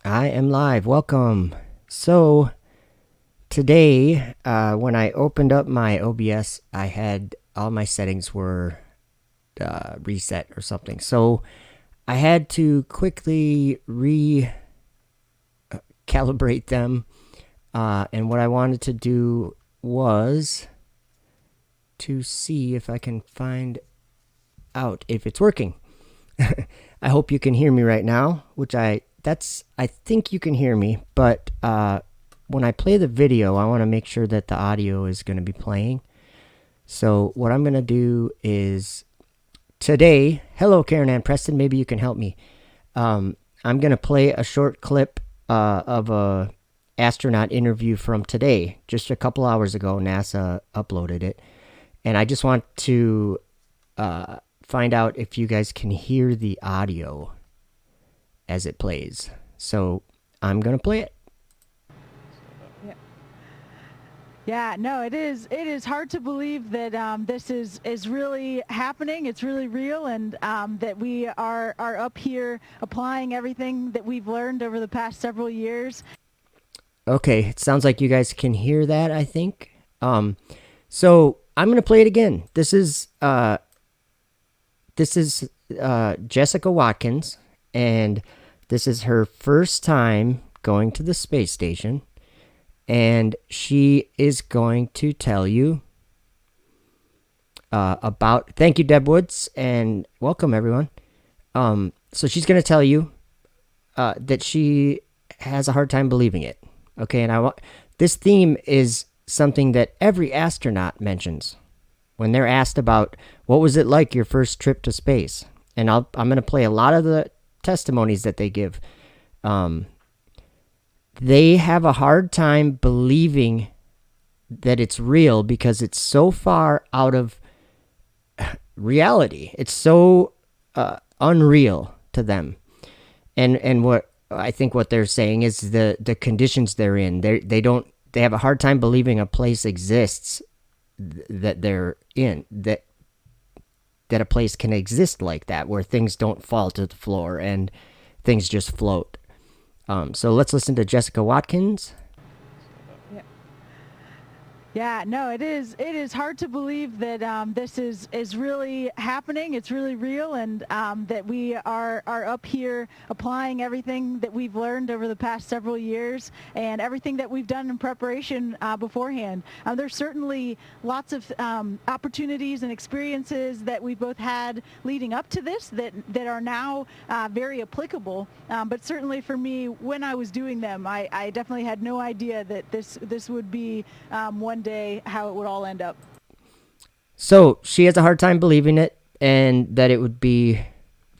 I am live. Welcome. So today, when I opened up my OBS, I had all my settings were reset or something. So I had to quickly recalibrate them. And what I wanted to do was to see if I can find out if it's working. I hope you can hear me right now, I think you can hear me, but when I play the video, I want to make sure that the audio is going to be playing. So what I'm going to do is today, hello Karen Ann Preston, maybe you can help me. I'm going to play a short clip of a astronaut interview from today, just a couple hours ago. NASA uploaded it, and I just want to find out if you guys can hear the audio as it plays. So I'm gonna play it. Yeah, no, it is hard to believe that this is really happening. It's really real, and that we are up here applying everything that we've learned over the past several years. Okay, it sounds like you guys can hear that, I think. So I'm gonna play it again. This is Jessica Watkins, and this is her first time going to the space station, and she is going to tell you about. Thank you, Deb Woods, and welcome everyone. So she's going to tell you that she has a hard time believing it. Okay, and this theme is something that every astronaut mentions when they're asked about what was it like your first trip to space. And I'm going to play a lot of the testimonies that they give. They have a hard time believing that it's real because it's so far out of reality. It's so unreal to them. And what I think what they're saying is the conditions they're in. They have a hard time believing a place exists that they're in, that a place can exist like that, where things don't fall to the floor and things just float. So let's listen to Jessica Watkins. Yeah, no, it is hard to believe that this is really happening. It's really real, and that we are up here applying everything that we've learned over the past several years and everything that we've done in preparation beforehand. There's certainly lots of opportunities and experiences that we've both had leading up to this that are now very applicable. But certainly for me, when I was doing them, I definitely had no idea that this would be one day how it would all end up. So she has a hard time believing it, and that it would be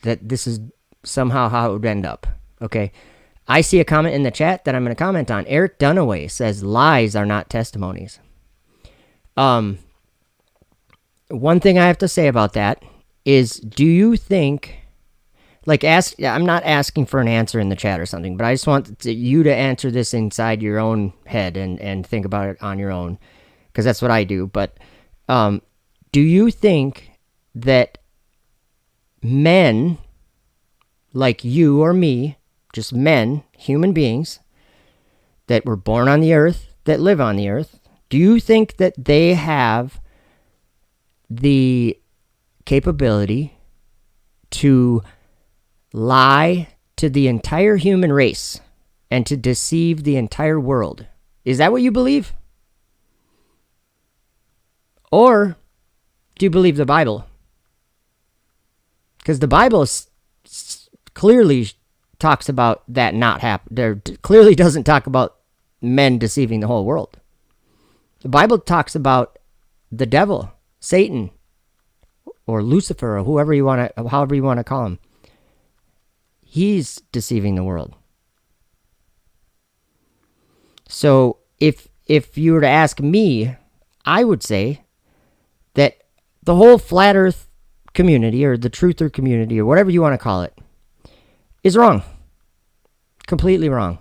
that this is somehow how it would end up. Okay, I see a comment in the chat that I'm going to comment on. Eric Dunaway says lies are not testimonies. One thing I have to say about that is, do you think, I'm not asking for an answer in the chat or something, but I just want you to answer this inside your own head and think about it on your own, because that's what I do. But do you think that men like you or me, just men, human beings that were born on the earth, that live on the earth, do you think that they have the capability to lie to the entire human race and to deceive the entire world? Is that what you believe? Or do you believe the Bible? Because the Bible clearly talks about that not happen. There clearly doesn't talk about men deceiving the whole world. The Bible talks about the devil, Satan, or Lucifer, or however you want to call him. He's deceiving the world. So if you were to ask me, I would say that the whole flat earth community, or the truther community, or whatever you want to call it, is wrong. Completely wrong.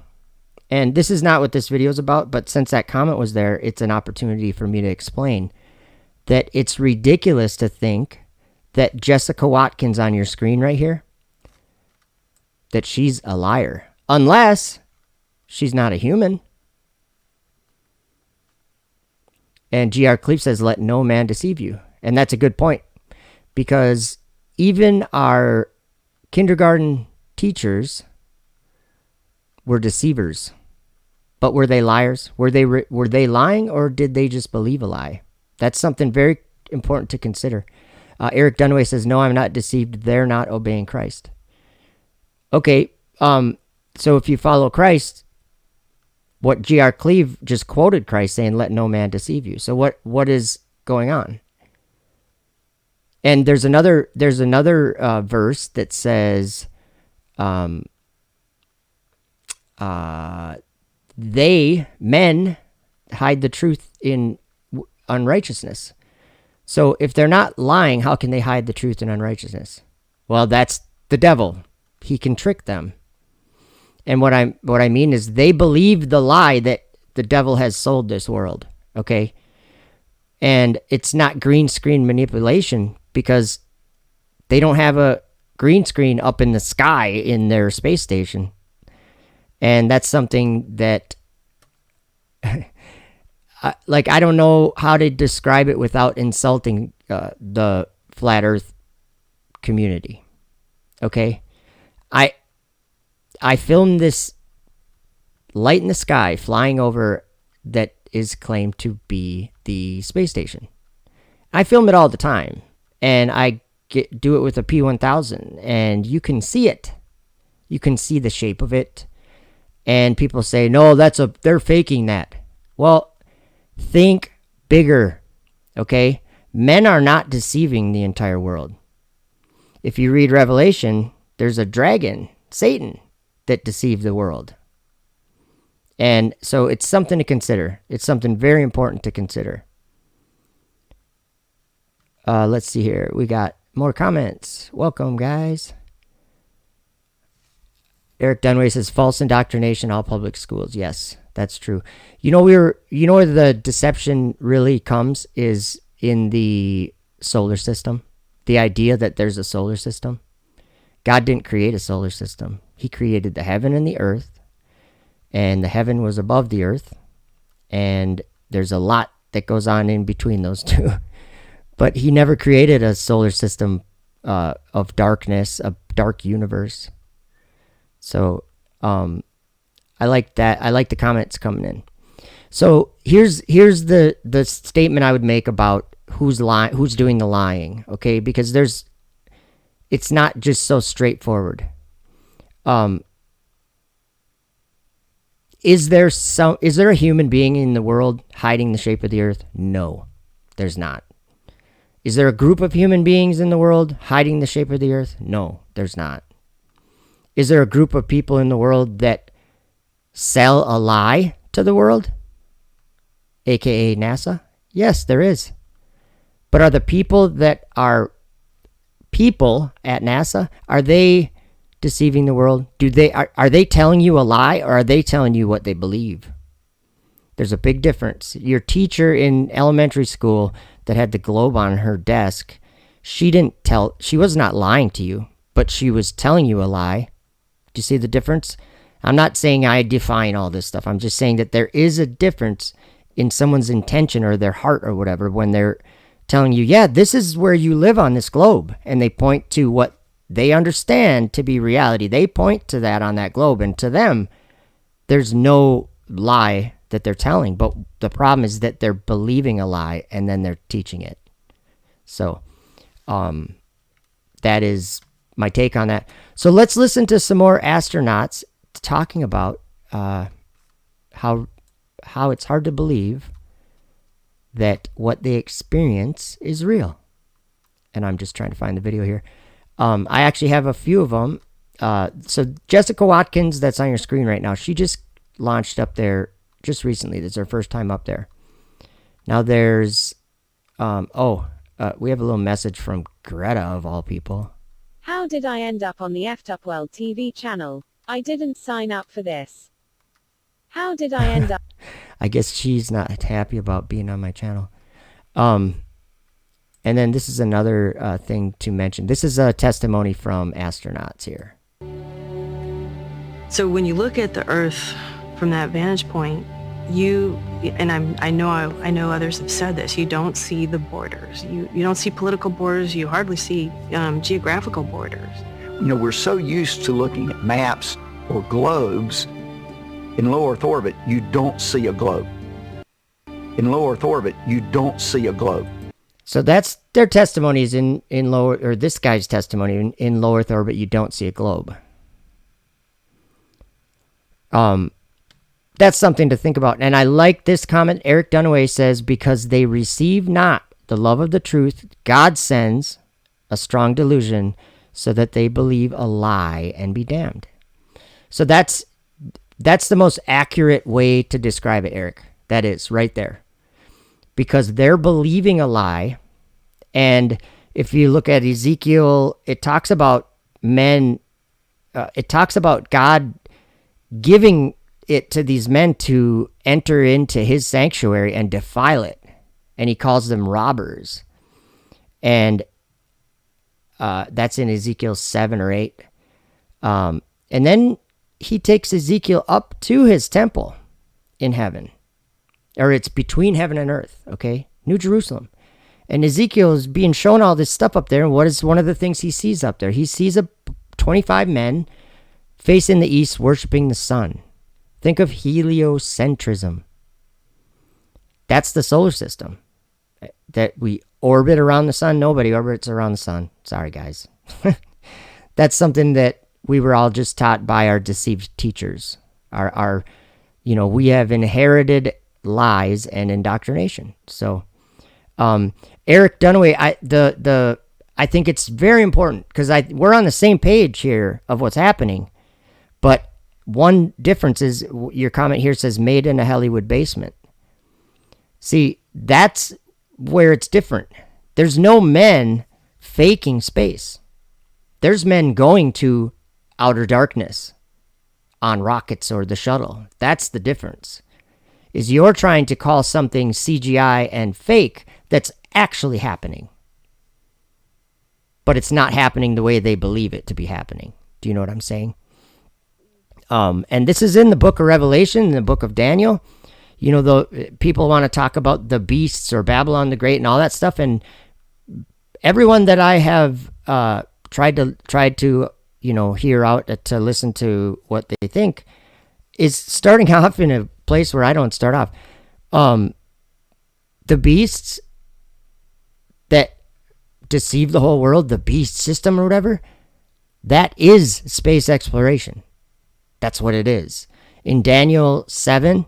And this is not what this video is about, but since that comment was there, it's an opportunity for me to explain that it's ridiculous to think that Jessica Watkins on your screen right here, that she's a liar. unless she's not a human. And G.R. Cleave says, let no man deceive you. And that's a good point, because even our kindergarten teachers were deceivers. But were they liars? Were they lying, or did they just believe a lie? That's something very important to consider. Eric Dunaway says, no, I'm not deceived. They're not obeying Christ. Okay, so if you follow Christ, what G.R. Cleave just quoted Christ saying, let no man deceive you. So what is going on? And there's another verse that says, men hide the truth in unrighteousness. So if they're not lying, how can they hide the truth in unrighteousness? Well, that's the devil. He can trick them. And what I mean is they believe the lie that the devil has sold this world, okay? And it's not green screen manipulation, because they don't have a green screen up in the sky in their space station. And that's something that, I don't know how to describe it without insulting the flat earth community, okay? I filmed this light in the sky flying over that is claimed to be the space station. I film it all the time, and I do it with a P1000, and you can see it. You can see the shape of it, and people say, no, they're faking that. Well, think bigger, okay? Men are not deceiving the entire world. If you read Revelation, there's a dragon, Satan, that deceived the world. And so it's something to consider. It's something very important to consider. Let's see here. We got more comments. Welcome, guys. Eric Dunway says, false indoctrination, all public schools. Yes, that's true. You know where the deception really comes is in the solar system. The idea that there's a solar system. God didn't create a solar system. He created the heaven and the earth, and the heaven was above the earth, and there's a lot that goes on in between those two. But he never created a solar system of darkness, a dark universe. So I like that. I like the comments coming in. So here's the statement I would make about who's doing the lying, okay? Because it's not just so straightforward. Is there a human being in the world hiding the shape of the earth? No, there's not. Is there a group of human beings in the world hiding the shape of the earth? No, there's not. Is there a group of people in the world that sell a lie to the world, aka NASA? Yes, there is. But are the people that are people at NASA, are they deceiving the world? Are they telling you a lie, or are they telling you what they believe? There's a big difference. Your teacher in elementary school that had the globe on her desk, she was not lying to you, but she was telling you a lie. Do you see the difference? I'm not saying I define all this stuff. I'm just saying that there is a difference in someone's intention or their heart or whatever when they're telling you, yeah, this is where you live on this globe, and they point to what they understand to be reality. They point to that on that globe, and to them, there's no lie that they're telling. But the problem is that they're believing a lie, and then they're teaching it. So that is my take on that. So let's listen to some more astronauts talking about how it's hard to believe that what they experience is real. And I'm just trying to find the video here. I actually have a few of them. So Jessica Watkins, that's on your screen right now, she just launched up there just recently. This is her first time up there. Now there's, we have a little message from Greta, of all people. How did I end up on the Effed Up World TV channel? I didn't sign up for this. How did I end up? I guess she's not happy about being on my channel. And then this is another thing to mention. This is a testimony from astronauts here. So when you look at the earth from that vantage point, you, and I know others have said this, you don't see the borders. You don't see political borders. You hardly see geographical borders. We're so used to looking at maps or globes. In low Earth orbit, you don't see a globe. In low Earth orbit, you don't see a globe. So that's their testimonies in low, or this guy's testimony in low Earth orbit. You don't see a globe. That's something to think about. And I like this comment. Eric Dunaway says, because they receive not the love of the truth, God sends a strong delusion so that they believe a lie and be damned. So that's the most accurate way to describe it, Eric. That is right there. Because they're believing a lie. And if you look at Ezekiel, it talks about men, it talks about God giving it to these men to enter into his sanctuary and defile it. And he calls them robbers. And that's in Ezekiel 7 or 8. And then he takes Ezekiel up to his temple in heaven. Or it's between heaven and earth, okay? New Jerusalem. And Ezekiel is being shown all this stuff up there. And what is one of the things he sees up there? He sees 25 men facing the east, worshiping the sun. Think of heliocentrism. That's the solar system. That we orbit around the sun. Nobody orbits around the sun. Sorry, guys. That's something that we were all just taught by our deceived teachers. We have inherited lies and indoctrination. So, Eric Dunaway, I think it's very important because we're on the same page here of what's happening, but one difference is your comment here says made in a Hollywood basement. See, that's where it's different. There's no men faking space. There's men going to outer darkness on rockets or the shuttle. That's the difference. Is you're trying to call something CGI and fake that's actually happening. But it's not happening the way they believe it to be happening. Do you know what I'm saying? And this is in the book of Revelation, in the book of Daniel. The people want to talk about the beasts or Babylon the Great and all that stuff. And everyone that I have tried to hear out to listen to what they think is starting off in a place where I don't start off. The beasts that deceive the whole world, the beast system or whatever, that is space exploration. That's what it is. In Daniel 7,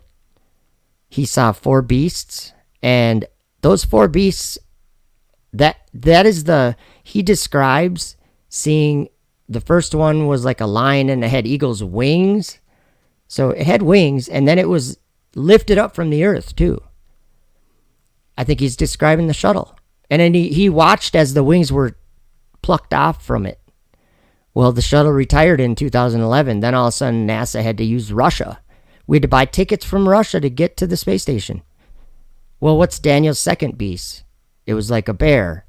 he saw 4 beasts, and those 4 beasts, that is he describes seeing, the first one was like a lion and it had eagle's wings. So it had wings, and then it was lifted up from the earth too. I think he's describing the shuttle. And then he watched as the wings were plucked off from it. Well, the shuttle retired in 2011. Then all of a sudden, NASA had to use Russia. We had to buy tickets from Russia to get to the space station. Well, what's Daniel's second beast? It was like a bear.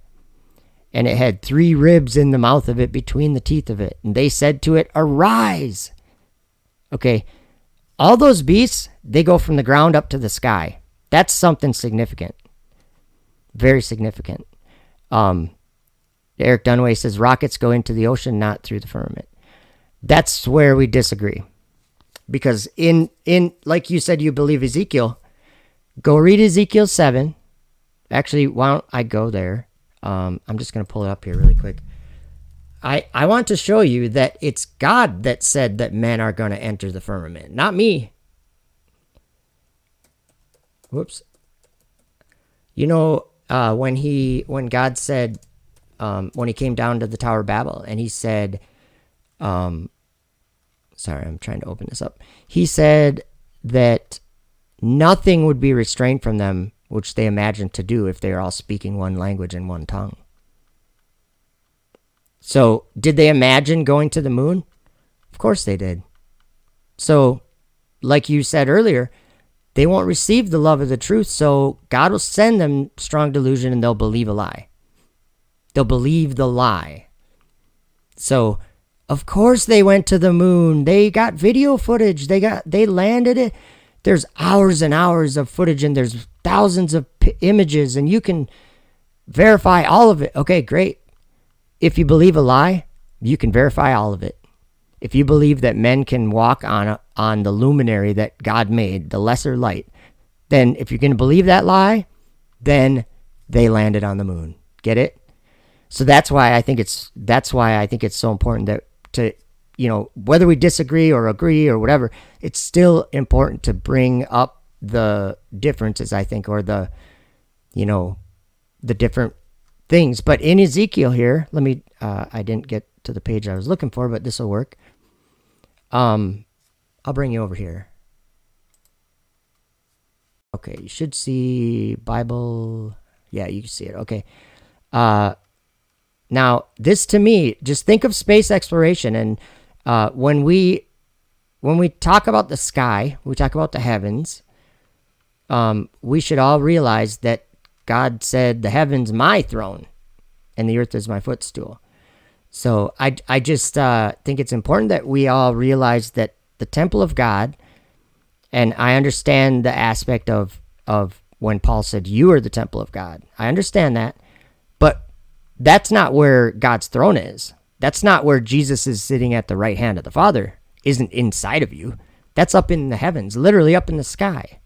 And it had 3 ribs in the mouth of it, between the teeth of it. And they said to it, arise. Okay, all those beasts, they go from the ground up to the sky. That's something significant. Very significant. Eric Dunaway says rockets go into the ocean, not through the firmament. That's where we disagree. Because in like you said, you believe Ezekiel. Go read Ezekiel 7. Actually, why don't I go there? I'm just going to pull it up here really quick. I want to show you that it's God that said that men are going to enter the firmament, not me. Whoops. When God said, when he came down to the Tower of Babel, and he said, sorry, I'm trying to open this up. He said that nothing would be restrained from them, which they imagined to do if they are all speaking one language and one tongue. So, did they imagine going to the moon? Of course they did. So, like you said earlier, they won't receive the love of the truth, so God will send them strong delusion and they'll believe a lie. They'll believe the lie. So, Of course they went to the moon. They got video footage. They landed it. There's hours and hours of footage, and there's thousands of images, and you can verify all of it. Okay, great. If you believe a lie, you can verify all of it. If you believe that men can walk on the luminary that God made, the lesser light, then if you're going to believe that lie, then they landed on the moon. Get it? So that's why I think it's so important that to, whether we disagree or agree or whatever, it's still important to bring up the differences, I think, or the different things. But in Ezekiel here, I didn't get to the page I was looking for, but this will work. I'll bring you over here. Okay, you should see Bible. Yeah, you can see it. Okay. Now, this to me, just think of space exploration. And when we talk about the sky, we talk about the heavens, we should all realize that God said, the heavens my throne, and the earth is my footstool. So I just think it's important that we all realize that the temple of God, and I understand the aspect of when Paul said, you are the temple of God. I understand that. But that's not where God's throne is. That's not where Jesus is sitting at the right hand of the Father. Isn't inside of you. That's up in the heavens, literally up in the sky.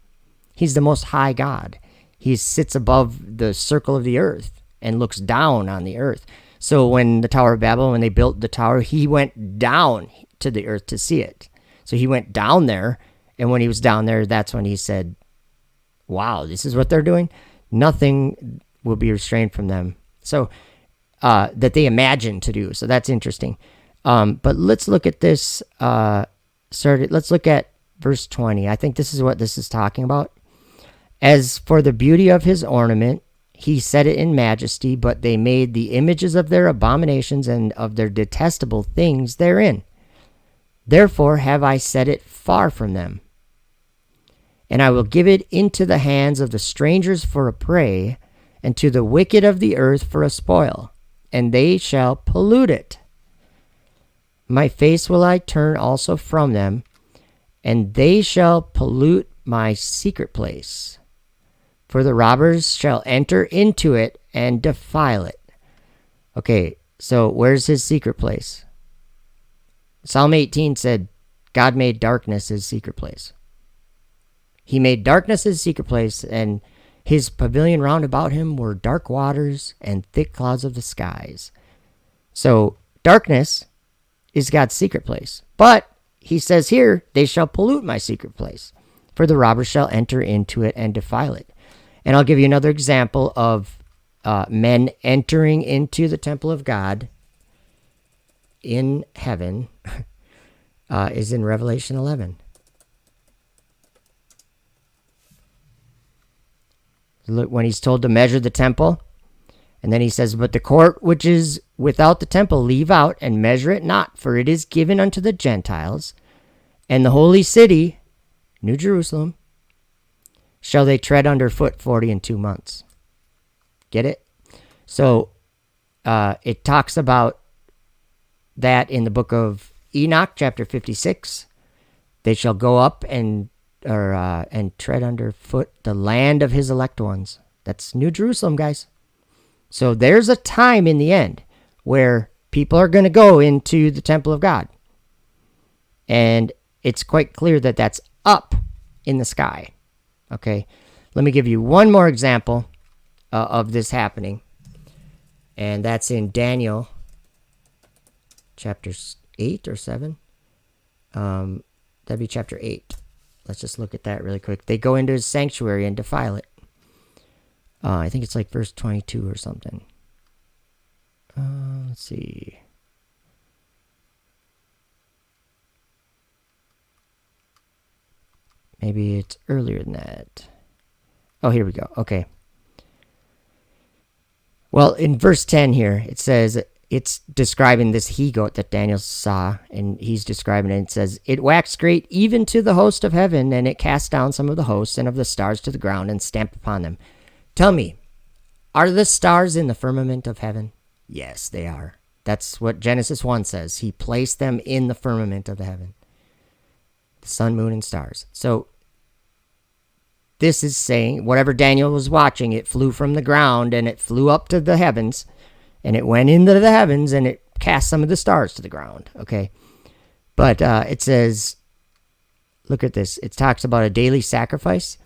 He's the most high God. He sits above the circle of the earth and looks down on the earth. So when the Tower of Babel, when they built the tower, he went down to the earth to see it. So he went down there, and when he was down there, that's when he said, wow, this is what they're doing? Nothing will be restrained from them. So that they imagine to do. So that's interesting. But let's look at this. Let's look at verse 20. I think this is what this is talking about. As for the beauty of his ornament, he set it in majesty, but they made the images of their abominations and of their detestable things therein. Therefore have I set it far from them. And I will give it into the hands of the strangers for a prey, and to the wicked of the earth for a spoil, and they shall pollute it. My face will I turn also from them, and they shall pollute my secret place. For the robbers shall enter into it and defile it. Okay, so where's his secret place? Psalm 18 said, God made darkness his secret place. He made darkness his secret place, and his pavilion round about him were dark waters and thick clouds of the skies. So darkness is God's secret place. But he says here, they shall pollute my secret place, for the robbers shall enter into it and defile it. And I'll give you another example of men entering into the temple of God in heaven is in Revelation 11. Look, when he's told to measure the temple, and then he says, but the court which is without the temple leave out, and measure it not, for it is given unto the Gentiles, and the holy city, New Jerusalem, shall they tread under foot 42 months. Get it? So it talks about that in the book of Enoch, chapter 56. They shall go up and tread underfoot the land of his elect ones. That's New Jerusalem, guys. So there's a time in the end where people are going to go into the temple of God. And it's quite clear that that's up in the sky. Okay, let me give you one more example of this happening. And that's in Daniel chapter 8 or 7. That'd be chapter 8. Let's just look at that really quick. They go into his sanctuary and defile it. I think it's like verse 22 or something. Let's see. Maybe it's earlier than that. Oh, here we go. Okay. Well, in verse 10 here, it says, it's describing this he-goat that Daniel saw, and he's describing it. It says, it waxed great even to the host of heaven, and it cast down some of the hosts and of the stars to the ground and stamped upon them. Tell me, are the stars in the firmament of heaven? Yes, they are. That's what Genesis 1 says. He placed them in the firmament of the heaven. The sun, moon, and stars. So this is saying whatever Daniel was watching, it flew from the ground and it flew up to the heavens and it went into the heavens and it cast some of the stars to the ground. Okay. But it says, look at this. It talks about a daily sacrifice,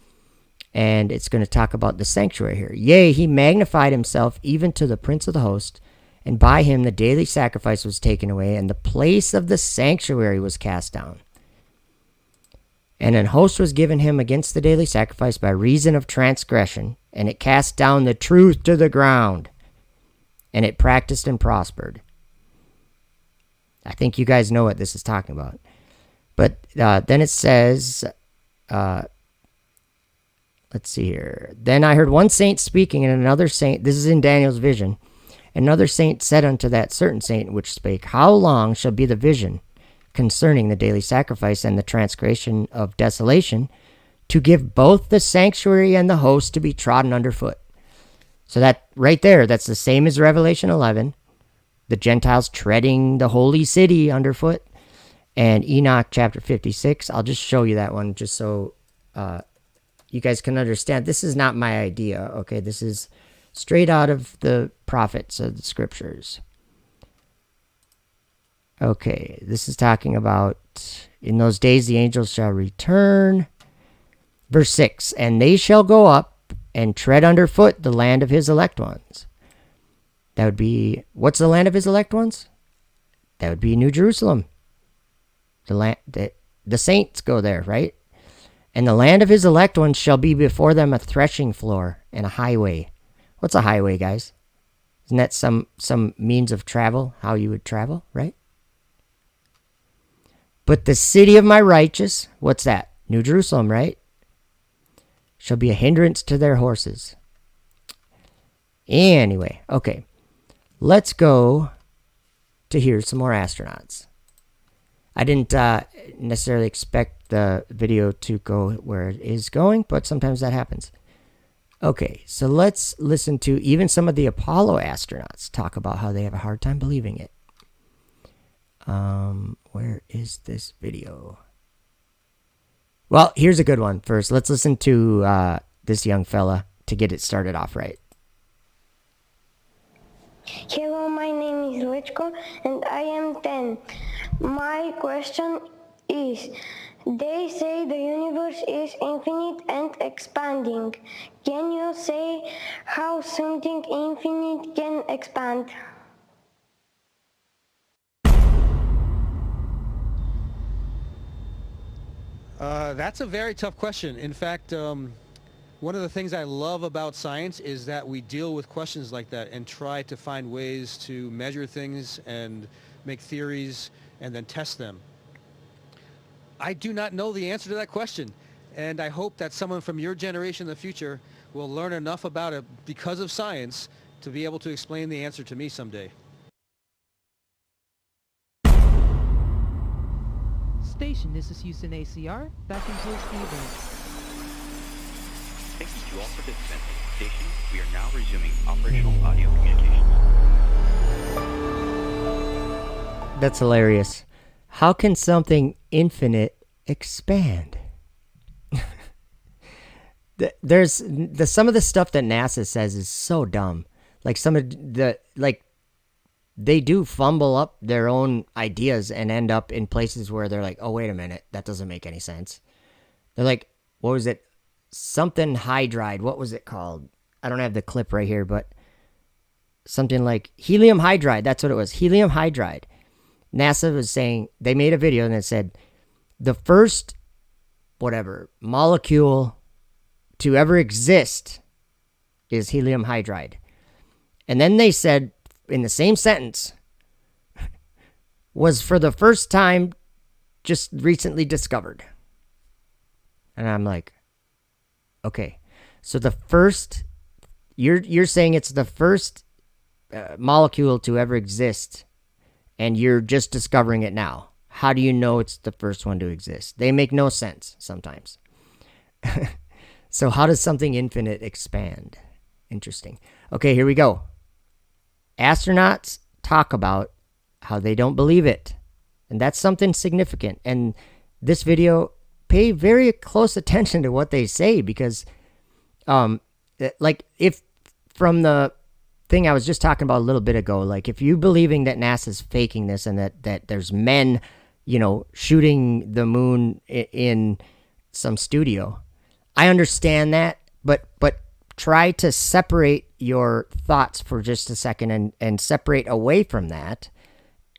and it's going to talk about the sanctuary here. Yea, he magnified himself even to the prince of the host, and by him the daily sacrifice was taken away, and the place of the sanctuary was cast down. And an host was given him against the daily sacrifice by reason of transgression, and it cast down the truth to the ground, and it practiced and prospered. I think you guys know what this is talking about. But then it says, let's see here. Then I heard one saint speaking, and another saint, this is in Daniel's vision, another saint said unto that certain saint which spake, How long shall be the vision concerning the daily sacrifice and the transgression of desolation, to give both the sanctuary and the host to be trodden underfoot? So that right there, that's the same as Revelation 11. The Gentiles treading the holy city underfoot. And Enoch chapter 56. I'll just show you that one just so you guys can understand. This is not my idea, okay? This is straight out of the prophets of the scriptures. Okay, this is talking about, in those days the angels shall return. Verse 6, and they shall go up and tread underfoot the land of his elect ones. That would be, what's the land of his elect ones? That would be New Jerusalem. The saints go there, right? And the land of his elect ones shall be before them a threshing floor and a highway. What's a highway, guys? Isn't that some means of travel, how you would travel, right? But the city of my righteous, what's that? New Jerusalem, right? Shall be a hindrance to their horses. Anyway, okay. Let's go to hear some more astronauts. I didn't necessarily expect the video to go where it is going, but sometimes that happens. Okay, so let's listen to even some of the Apollo astronauts talk about how they have a hard time believing it. Where is this video? Well, here's a good one first. Let's listen to this young fella to get it started off right. Hello, my name is Lechko and I am 10. My question is, they say the universe is infinite and expanding. Can you say how something infinite can expand? That's a very tough question. In fact, one of the things I love about science is that we deal with questions like that and try to find ways to measure things and make theories and then test them. I do not know the answer to that question, and I hope that someone from your generation in the future will learn enough about it because of science to be able to explain the answer to me someday. Station, this is Houston ACR. Back in close to event. Thank you to all participants. Station, we are now resuming operational audio communications. That's hilarious. How can something infinite expand? There's some of the stuff that NASA says is so dumb. Like some of the they do fumble up their own ideas and end up in places where they're like, oh, wait a minute, that doesn't make any sense. They're like, what was it? Something hydride. What was it called? I don't have the clip right here, but something like helium hydride. That's what it was. Helium hydride. NASA was saying, they made a video and it said, the first, molecule to ever exist is helium hydride. And then they said, in the same sentence, was for the first time just recently discovered. And I'm like, okay, so the first, you're saying it's the first molecule to ever exist, and you're just discovering it now. How do you know it's the first one to exist? They make no sense sometimes. So how does something infinite expand? Interesting. Okay, here we go. Astronauts talk about how they don't believe it. And that's something significant. And this video, pay very close attention to what they say, because like, if from the thing I was just talking about a little bit ago, like, if you believing that NASA's faking this and that there's men, you know, shooting the moon in some studio, I understand that, but try to separate your thoughts for just a second and separate away from that,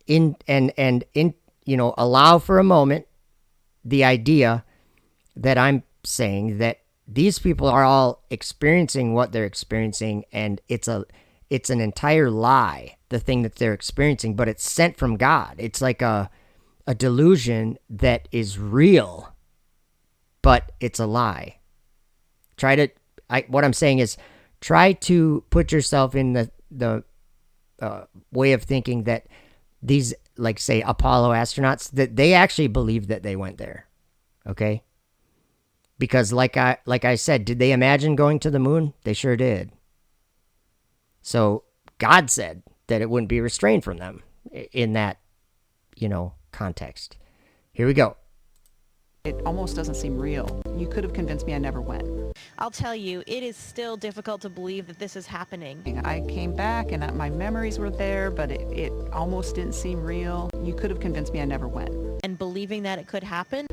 you know, allow for a moment the idea that I'm saying that these people are all experiencing what they're experiencing, and it's an entire lie, the thing that they're experiencing, but it's sent from God. It's like a delusion that is real, but it's a lie. What I'm saying is, try to put yourself in the way of thinking that these, like, say, Apollo astronauts, that they actually believe that they went there. Okay? Because like I said, did they imagine going to the moon? They sure did. So God said that it wouldn't be restrained from them in that, you know, context. Here we go. It almost doesn't seem real. You could have convinced me I never went. I'll tell you, it is still difficult to believe that this is happening. I came back and my memories were there, but it almost didn't seem real. You could have convinced me I never went. And believing that it could happen,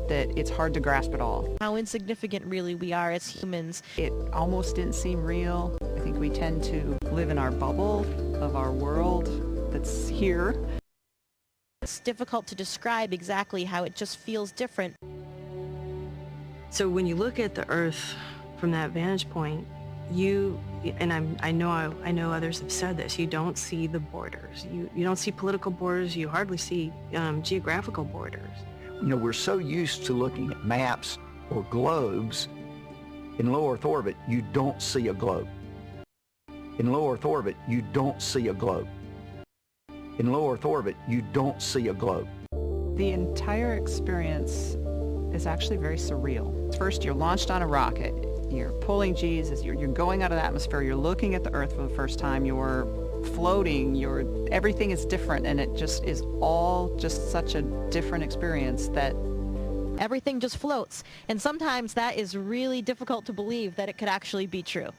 that it's hard to grasp it all. how insignificant really we are as humans. It almost didn't seem real. I think we tend to live in our bubble of our world that's here. It's difficult to describe exactly how it just feels different. So when you look at the Earth from that vantage point, I know others have said this, you don't see the borders. You don't see political borders. You hardly see geographical borders. You know, we're so used to looking at maps or globes. In low Earth orbit, you don't see a globe. In low Earth orbit, you don't see a globe. In low Earth orbit, you don't see a globe. The entire experience is actually very surreal. First, you're launched on a rocket. You're pulling G's, you're going out of the atmosphere, you're looking at the Earth for the first time, you're floating, everything is different, and it just is all just such a different experience that Everything just floats. And sometimes that is really difficult to believe that it could actually be true.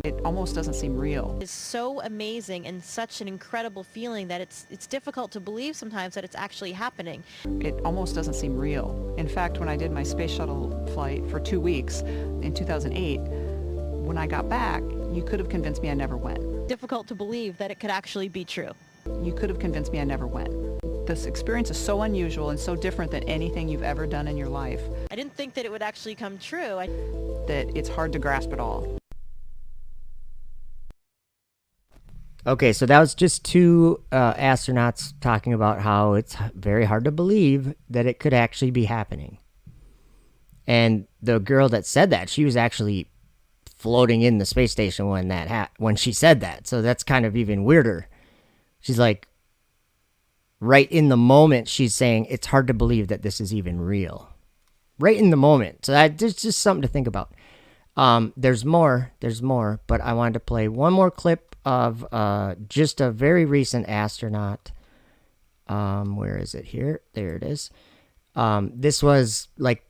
it almost doesn't seem real. It's so amazing and such an incredible feeling that it's difficult to believe sometimes that it's actually happening. It almost doesn't seem real. In fact, when I did my space shuttle flight for 2 weeks in 2008, when I got back, you could have convinced me I never went. Difficult to believe that it could actually be true. You could have convinced me I never went. This experience is so unusual and so different than anything you've ever done in your life I didn't think that it would actually come true. that it's hard to grasp at all. Okay, so that was just two astronauts talking about how it's very hard to believe that it could actually be happening. And the girl that said that, she was actually floating in the space station when she said that. So that's kind of even weirder. She's like, right in the moment, she's saying it's hard to believe that this is even real. Right in the moment. So that's just something to think about. There's more, but I wanted to play one more clip of just a very recent astronaut. Where is it here? There it is. This was like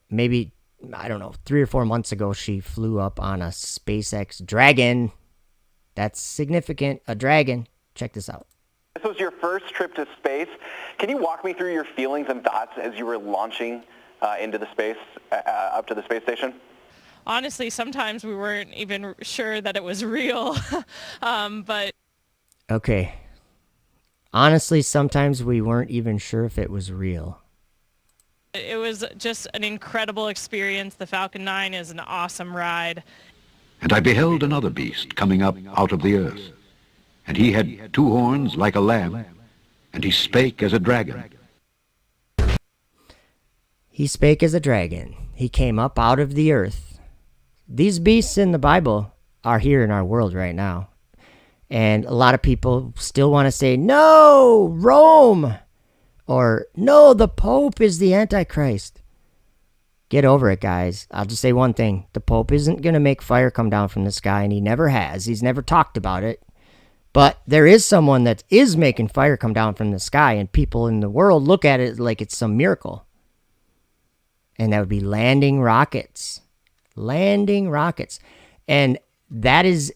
maybe, I don't know, 3 or 4 months ago, she flew up on a SpaceX Dragon. That's significant. A Dragon. Check this out. This was your first trip to space. Can you walk me through your feelings and thoughts as you were launching into the space, up to the space station? Honestly, sometimes we weren't even sure that it was real, but... Okay. Honestly, sometimes we weren't even sure if it was real. It was just an incredible experience. The Falcon 9 is an awesome ride. And I beheld another beast coming up out of the earth. And he had 2 horns like a lamb, and he spake as a dragon. He spake as a dragon. He came up out of the earth. These beasts in the Bible are here in our world right now. And a lot of people still want to say, no, Rome, or no, the Pope is the Antichrist. Get over it, guys. I'll just say one thing. The Pope isn't going to make fire come down from the sky, and he never has. He's never talked about it. But there is someone that is making fire come down from the sky, and people in the world look at it like it's some miracle. And that would be landing rockets. Landing rockets. And that is,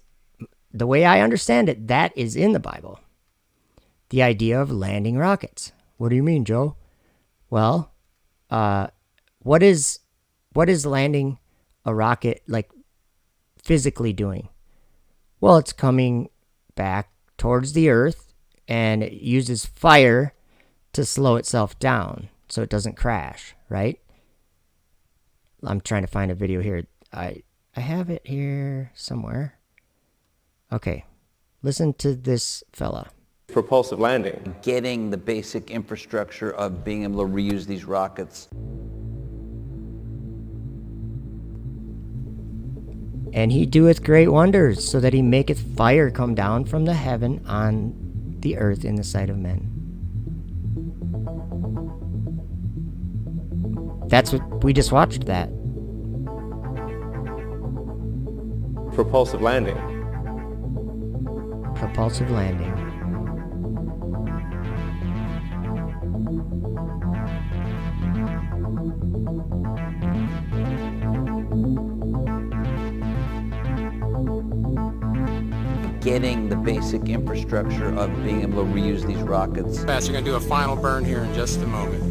the way I understand it, that is in the Bible. The idea of landing rockets. What do you mean, Joe? Well, what is landing a rocket like physically doing? Well, it's coming back towards the earth, and it uses fire to slow itself down so it doesn't crash, right? I'm trying to find a video here. I have it here somewhere. Okay, listen to this fella. Propulsive landing. Getting the basic infrastructure of being able to reuse these rockets. And he doeth great wonders, so that he maketh fire come down from the heaven on the earth in the sight of men. That's what we just watched that. Propulsive landing. Propulsive landing. Getting the basic infrastructure of being able to reuse these rockets. Fast, you're going to do a final burn here in just a moment.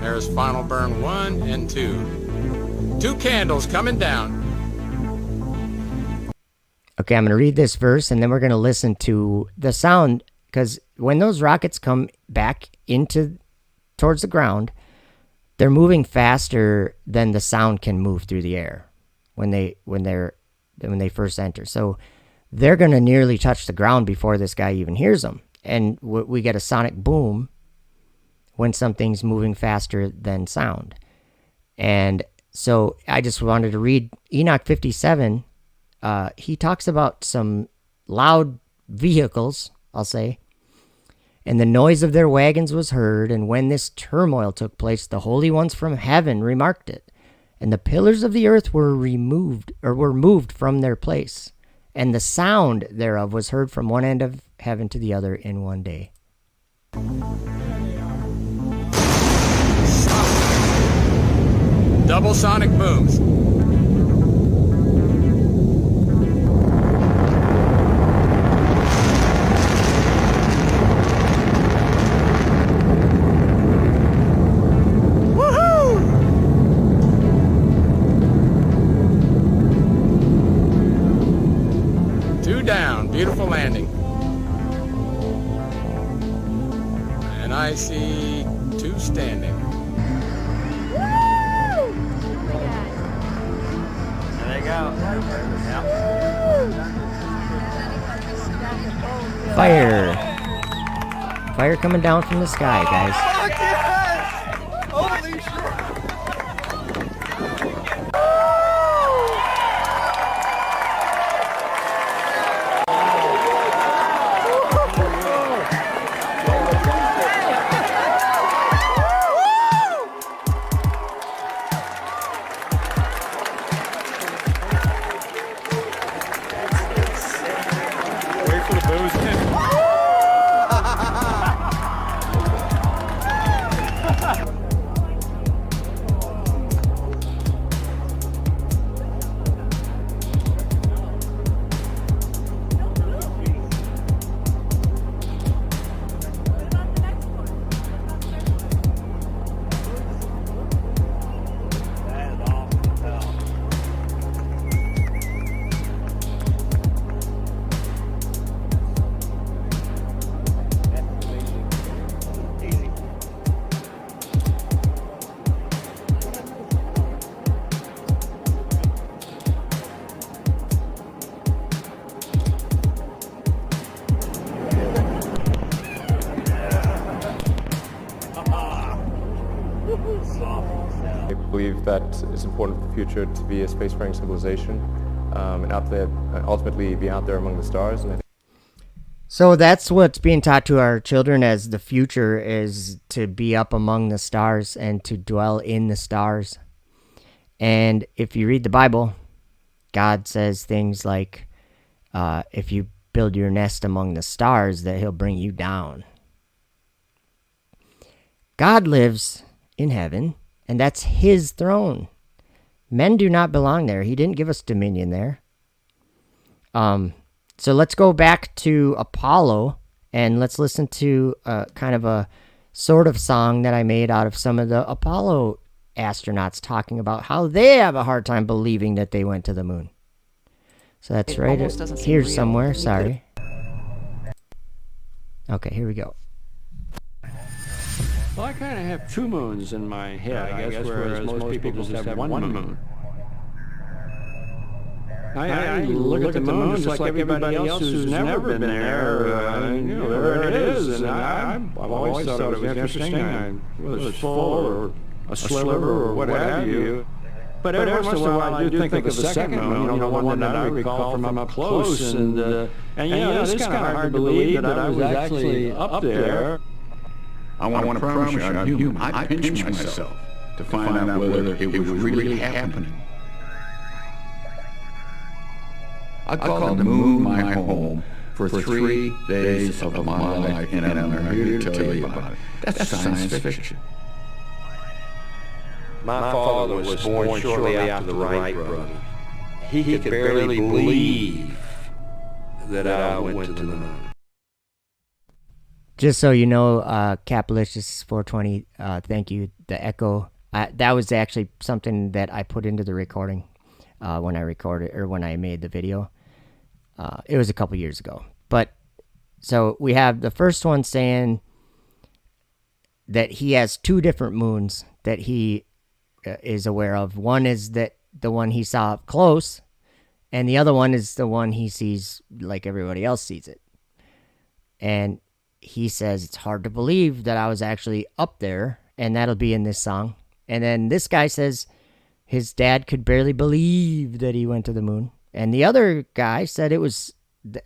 There's final burn 1 and 2. 2 candles coming down. Okay, I'm going to read this verse, and then we're going to listen to the sound, because when those rockets come back towards the ground, they're moving faster than the sound can move through the air when they first enter. So they're going to nearly touch the ground before this guy even hears them. And we get a sonic boom when something's moving faster than sound. And so I just wanted to read Enoch 57. He talks about some loud vehicles, I'll say. And the noise of their wagons was heard, and when this turmoil took place, the holy ones from heaven remarked it. And the pillars of the earth were moved from their place, and the sound thereof was heard from one end of heaven to the other in one day. Double sonic booms. Beautiful landing. And I see 2 standing. Woo! There they go. Yep. Fire coming down from the sky, guys. Holy shit! I believe that it's important for the future to be a spacefaring civilization and out there, ultimately be out there among the stars. And So that's what's being taught to our children as the future is to be up among the stars and to dwell in the stars. And if you read the Bible, God says things like, if you build your nest among the stars, that he'll bring you down. God lives in heaven, and that's his throne. Men do not belong there. He didn't give us dominion there. So let's go back to Apollo, and let's listen to kind of a sort of song that I made out of some of the Apollo astronauts talking about how they have a hard time believing that they went to the moon. So that's It right almost doesn't seem here real. somewhere. You Sorry. Okay, here we go. Well, I kind of have two moons in my head, I guess, whereas most people just have one moon. I look at the moon just like everybody else who's never been there. There it is, and I've always thought it was interesting. Whether it's full or a sliver or what have you. But every once in a while, I do think of the second moon, the one that I recall from up close. And it's kind of hard to believe that I was actually up there. I want to promise you I'm human. I pinch myself to find out whether it was really happening. I call the moon my home for 3 days of my life, and I'm here to tell you about it. That's science fiction. My father was born shortly after the Wright brothers. He could barely believe that I went to the moon. Just so you know, Capilicious 420, thank you. The echo, that was actually something that I put into the recording when I recorded or when I made the video. It was a couple years ago. But so we have the first one saying that he has 2 different moons that he is aware of. One is that the one he saw up close, and the other one is the one he sees like everybody else sees it. And he says it's hard to believe that I was actually up there, and that'll be in this song. And then this guy says his dad could barely believe that he went to the moon. And the other guy said it was,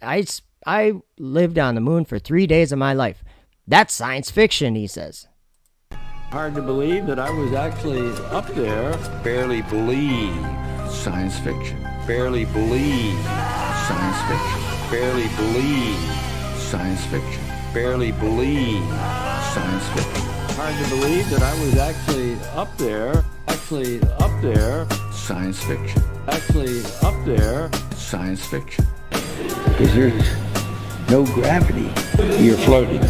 I lived on the moon for 3 days of my life. That's science fiction, he says. Hard to believe that I was actually up there. Barely believe. Science fiction. Barely believe. Science fiction. Barely believe. Science fiction. Barely believe. Science fiction. Hard to believe that I was actually up there. Actually up there. Science fiction. Actually up there. Science fiction. Because there's no gravity, you're floating.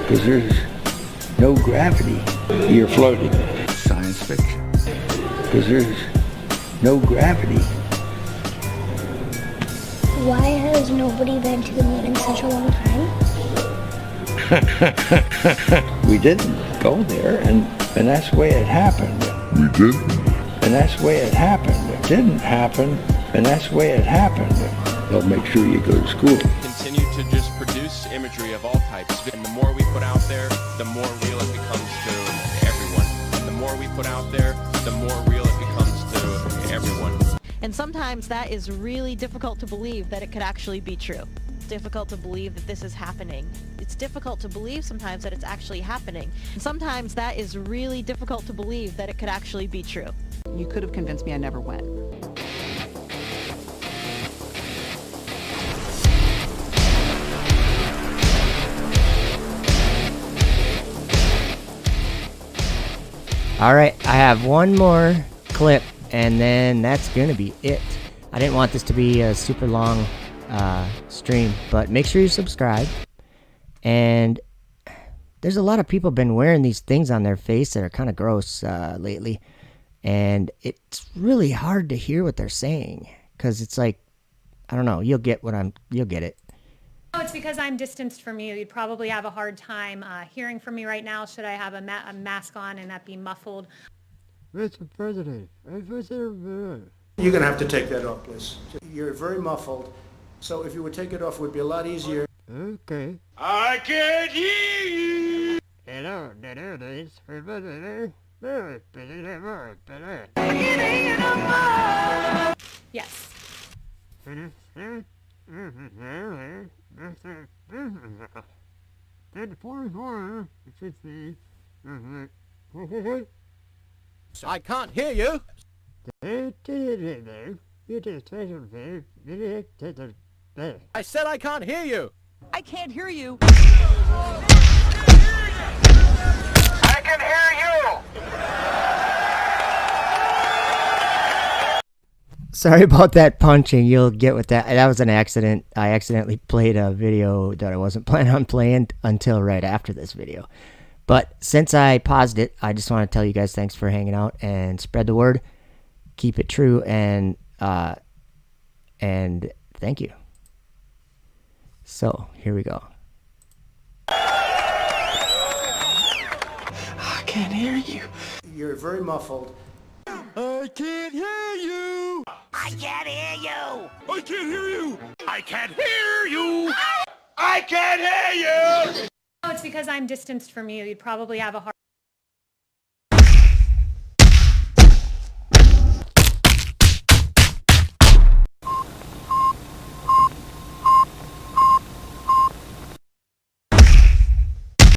Because there's no gravity, you're floating. Science fiction. Because there's no gravity. Why has nobody been to the moon in such a long time? We didn't go there, and that's the way it happened. We didn't. And that's the way it happened. It didn't happen, and that's the way it happened. They'll make sure you go to school. Continue to just produce imagery of all types. And the more we put out there, the more real it becomes to everyone. And the more we put out there, the more real it becomes to everyone. And sometimes that is really difficult to believe that it could actually be true. It's difficult to believe that this is happening. It's difficult to believe sometimes that it's actually happening. And sometimes that is really difficult to believe that it could actually be true. You could have convinced me I never went. All right, I have one more clip, and then that's going to be it. I didn't want this to be a super long stream, but make sure you subscribe. And there's a lot of people been wearing these things on their face that are kind of gross lately. And it's really hard to hear what they're saying, because it's like, I don't know, you'll get it. Oh, it's because I'm distanced from you. You'd probably have a hard time hearing from me right now. Should I have a mask on and that be muffled? Mr. President, You're going to have to take that off, please. You're very muffled, so if you would take it off, it would be a lot easier. Okay. I can't hear you! Hello, there it is. Yes. I can't hear you. there. I said I can't hear you. I can't hear you. I can hear you! Sorry about that punching. You'll get with that. That was an accident. I accidentally played a video that I wasn't planning on playing until right after this video. But since I paused it, I just want to tell you guys thanks for hanging out and spread the word. Keep it true and thank you. So here we go. I can't hear you. You're very muffled. I can't hear you. I can't hear you! I can't hear you. I can't hear you. I can't hear you. Oh, it's because I'm distanced from you. You'd probably have a hard